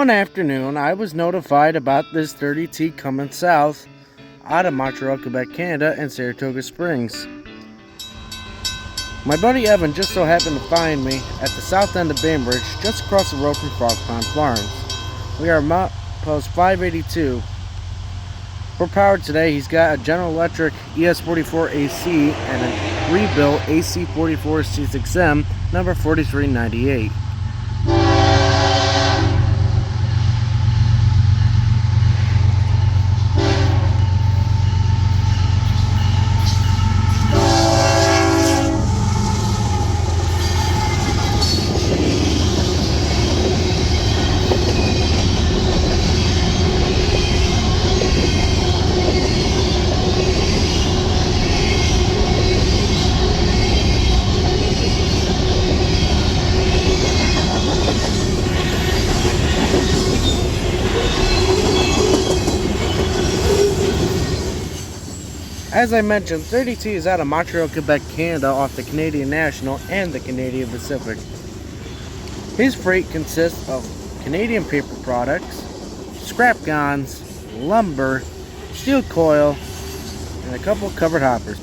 One afternoon, I was notified about this 30T coming south out of Montreal, Quebec, Canada, and Saratoga Springs. My buddy Evan just so happened to find me at the south end of Bainbridge, just across the road from Frog Pond Farms. We are post 582. For power today, he's got a General Electric ES44 AC and a rebuilt AC44 C6M number 4398. As I mentioned, 30T is out of Montreal, Quebec, Canada off the Canadian National and the Canadian Pacific. His freight consists of Canadian paper products, scrap guns, lumber, steel coil, and a couple of covered hoppers.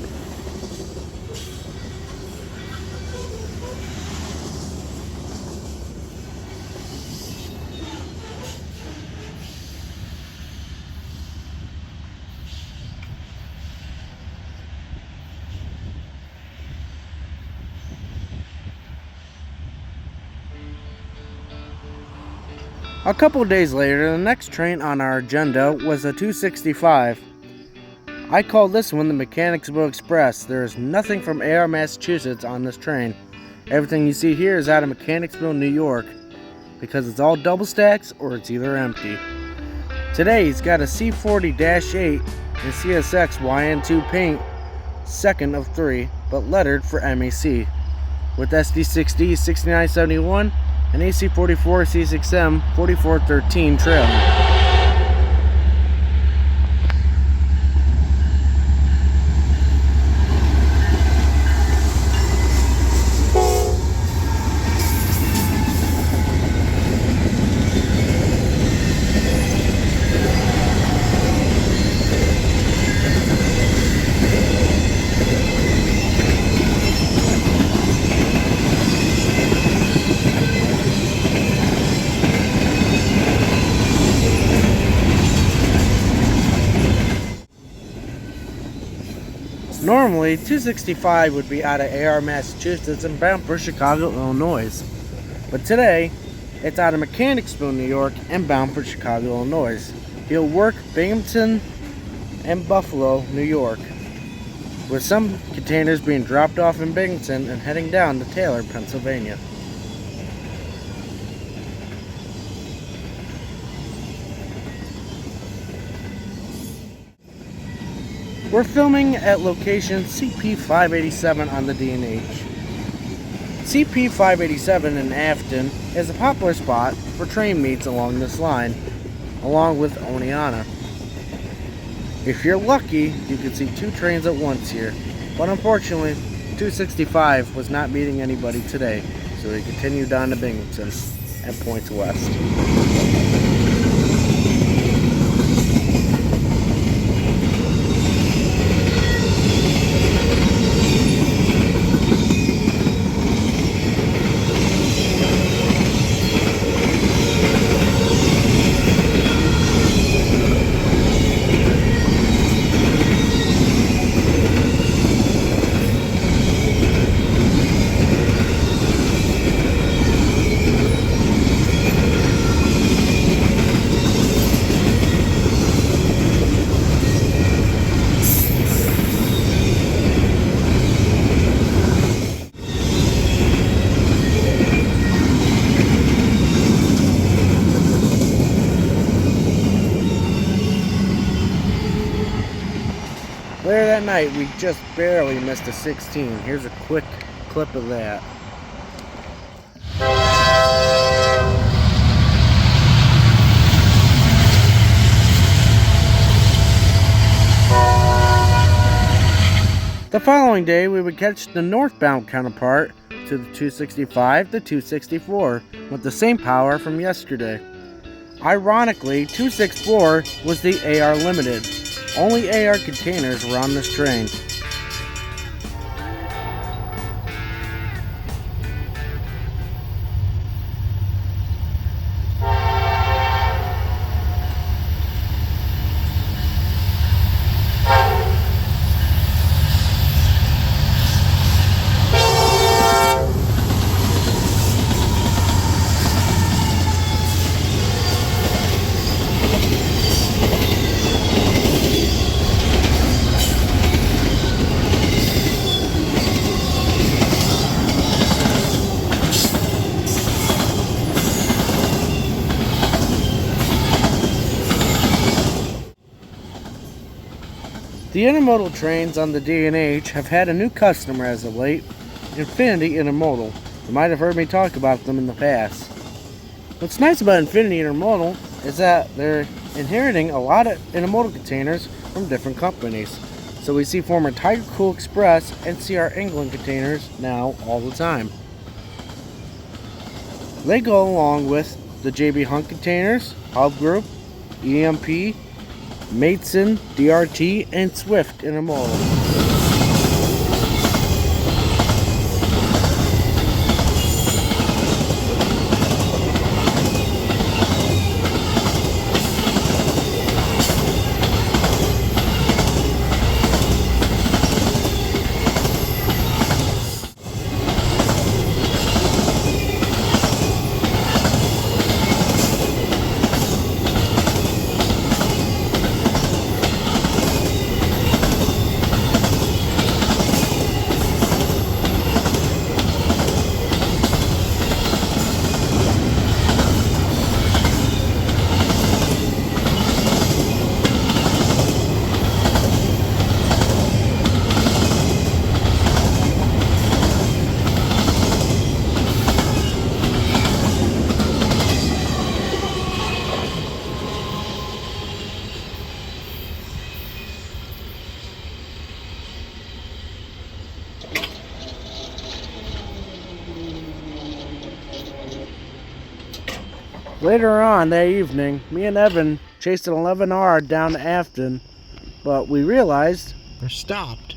A couple days later, the next train on our agenda was a 265. I call this one the Mechanicsville Express. There is nothing from AR, Massachusetts on this train. Everything you see here is out of Mechanicsville, New York, because it's all double stacks or it's either empty. Today he's got a C40-8 and CSX YN2 paint, second of 3, but lettered for MEC, with SD6D 6971 and AC44 C6M 4413 trailing. Normally, 265 would be out of AR, Massachusetts and bound for Chicago, Illinois. But today, it's out of Mechanicsville, New York and bound for Chicago, Illinois. He'll work Binghamton and Buffalo, New York, with some containers being dropped off in Binghamton and heading down to Taylor, Pennsylvania. We're filming at location CP587 on the D&H. CP587 in Afton is a popular spot for train meets along this line, along with Oneonta. If you're lucky, you can see 2 trains at once here, but unfortunately, 265 was not meeting anybody today, so we continued down to Binghamton and points west. Later that night, we just barely missed a 16. Here's a quick clip of that. The following day, we would catch the northbound counterpart to the 265, the 264, with the same power from yesterday. Ironically, 264 was the AR Limited. Only AR containers were on this train. The intermodal trains on the D&H have had a new customer as of late, Infinity Intermodal. You might have heard me talk about them in the past. What's nice about Infinity Intermodal is that they're inheriting a lot of intermodal containers from different companies. So we see former Tiger Cool Express and CR England containers now all the time. They go along with the JB Hunt containers, Hub Group, EMP, Mateson, DRT, and Swift Intermodal. Later on that evening, me and Evan chased an 11R down to Afton, but we realized they're stopped.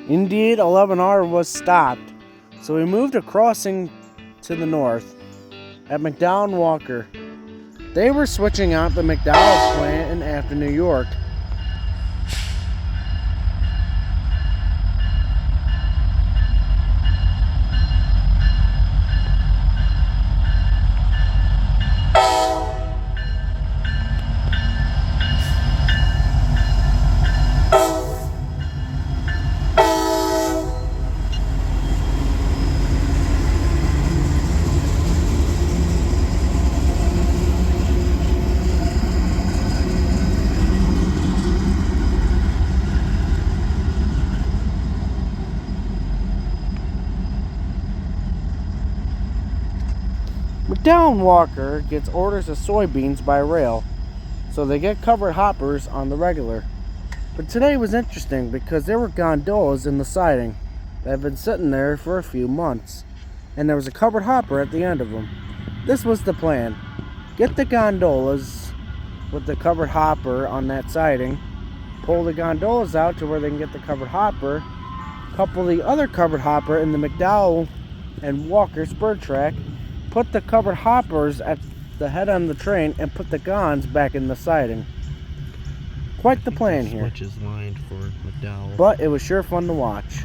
Indeed, 11R was stopped, so we moved a crossing to the north at McDowell Walker. They were switching out the McDowell plant in Afton, New York. McDowell Walker gets orders of soybeans by rail, so they get covered hoppers on the regular. But today was interesting because there were gondolas in the siding that had been sitting there for a few months, and there was a covered hopper at the end of them. This was the plan. Get the gondolas with the covered hopper on that siding, pull the gondolas out to where they can get the covered hopper, couple the other covered hopper in the McDowell and Walker spur track, put the covered hoppers at the head on the train, and put the gons back in the siding. Quite the plan here. Switch is lined for McDowell. But it was sure fun to watch.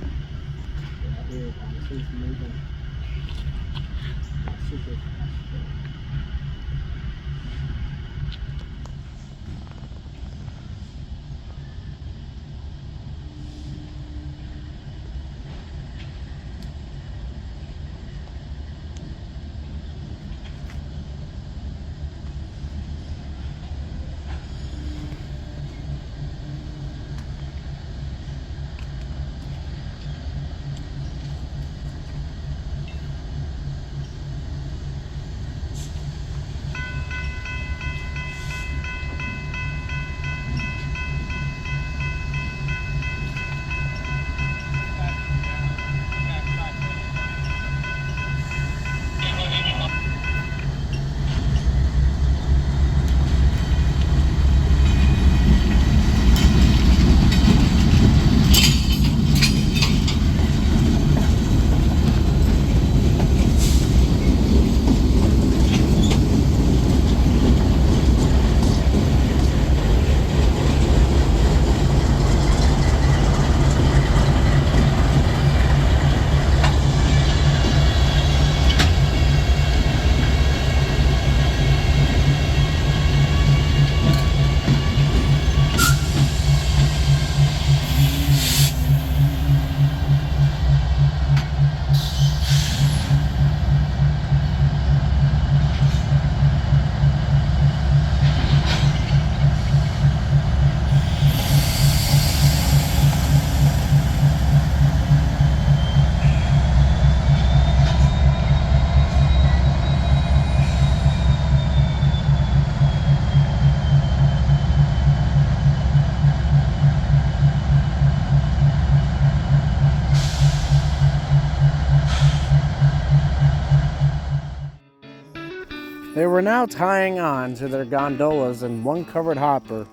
They were now tying on to their gondolas in one covered hopper.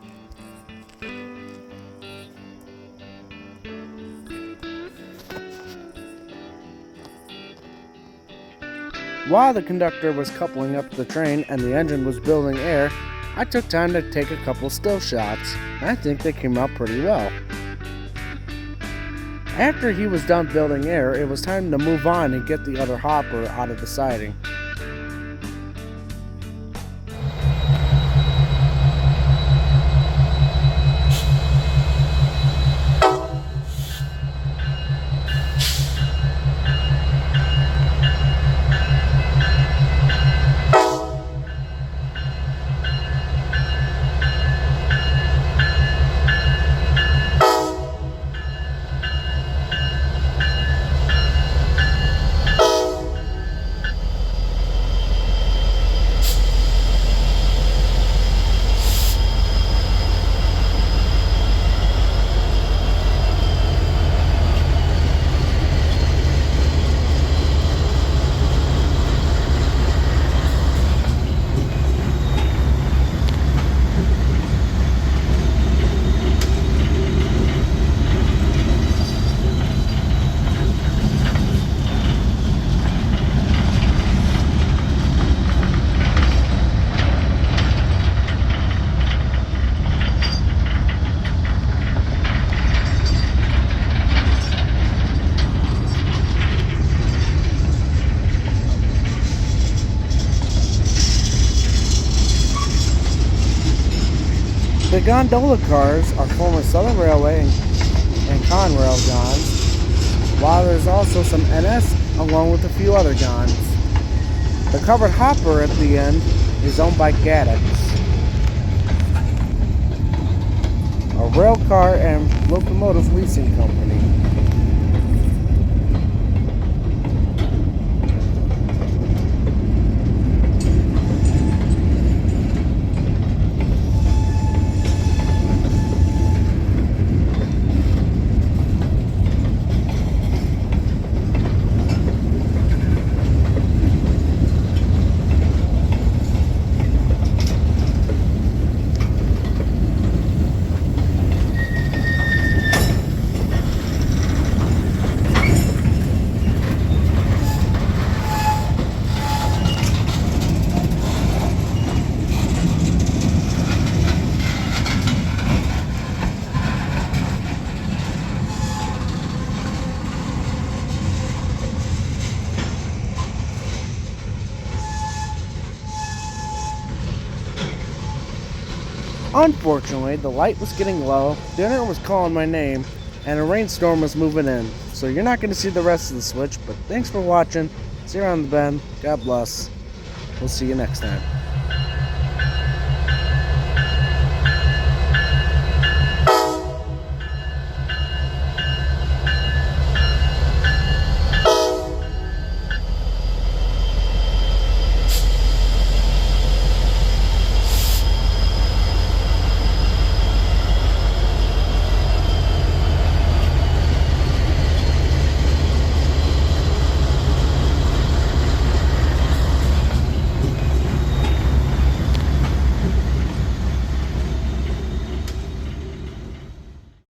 While the conductor was coupling up the train and the engine was building air, I took time to take a couple still shots. I think they came out pretty well. After he was done building air, it was time to move on and get the other hopper out of the siding. The gondola cars are former Southern Railway and Conrail gons, while there's also some NS along with a few other gons. The covered hopper at the end is owned by Gaddix, a rail car and locomotive leasing company. Unfortunately, the light was getting low, dinner was calling my name, and a rainstorm was moving in. So you're not going to see the rest of the switch, but thanks for watching. See you around the bend. God bless. We'll see you next time.